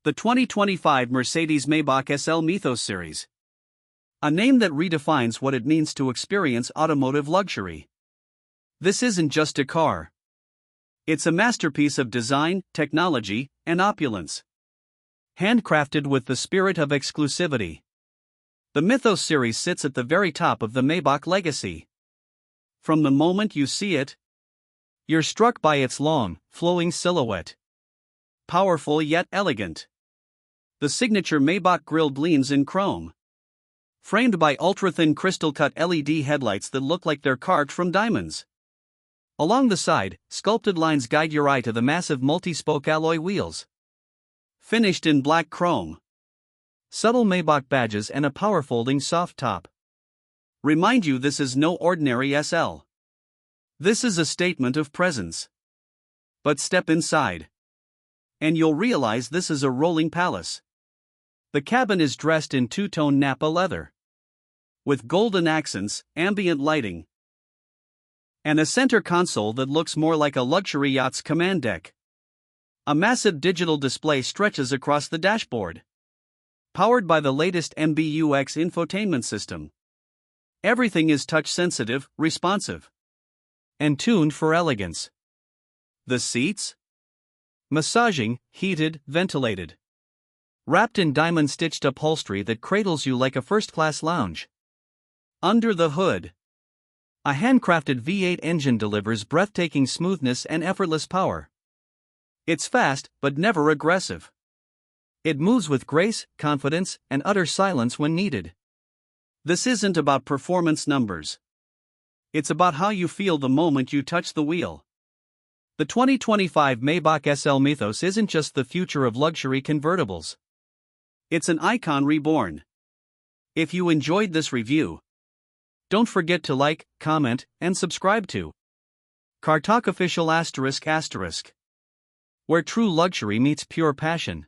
The 2025 Mercedes-Maybach SL Mythos Series. A name that redefines what it means to experience automotive luxury. This isn't just a car. It's a masterpiece of design, technology, and opulence. Handcrafted with the spirit of exclusivity. The Mythos series sits at the very top of the Maybach legacy. From the moment you see it, you're struck by its long, flowing silhouette. Powerful yet elegant. The signature Maybach grille gleams in chrome, framed by ultra-thin crystal-cut LED headlights that look like they're carved from diamonds. Along the side, sculpted lines guide your eye to the massive multi-spoke alloy wheels, finished in black chrome. Subtle Maybach badges and a power-folding soft top remind you this is no ordinary SL. This is a statement of presence. But step inside, and you'll realize this is a rolling palace. The cabin is dressed in two-tone Napa leather, with golden accents, ambient lighting, and a center console that looks more like a luxury yacht's command deck. A massive digital display stretches across the dashboard, powered by the latest MBUX infotainment system. Everything is touch-sensitive, responsive, and tuned for elegance. The seats? Massaging, heated, ventilated. Wrapped in diamond-stitched upholstery that cradles you like a first-class lounge. Under the hood, a handcrafted V8 engine delivers breathtaking smoothness and effortless power. It's fast, but never aggressive. It moves with grace, confidence, and utter silence when needed. This isn't about performance numbers. It's about how you feel the moment you touch the wheel. The 2025 Maybach SL Mythos isn't just the future of luxury convertibles. It's an icon reborn. If you enjoyed this review, don't forget to like, comment, and subscribe to CarTalkOfficial ***, where true luxury meets pure passion.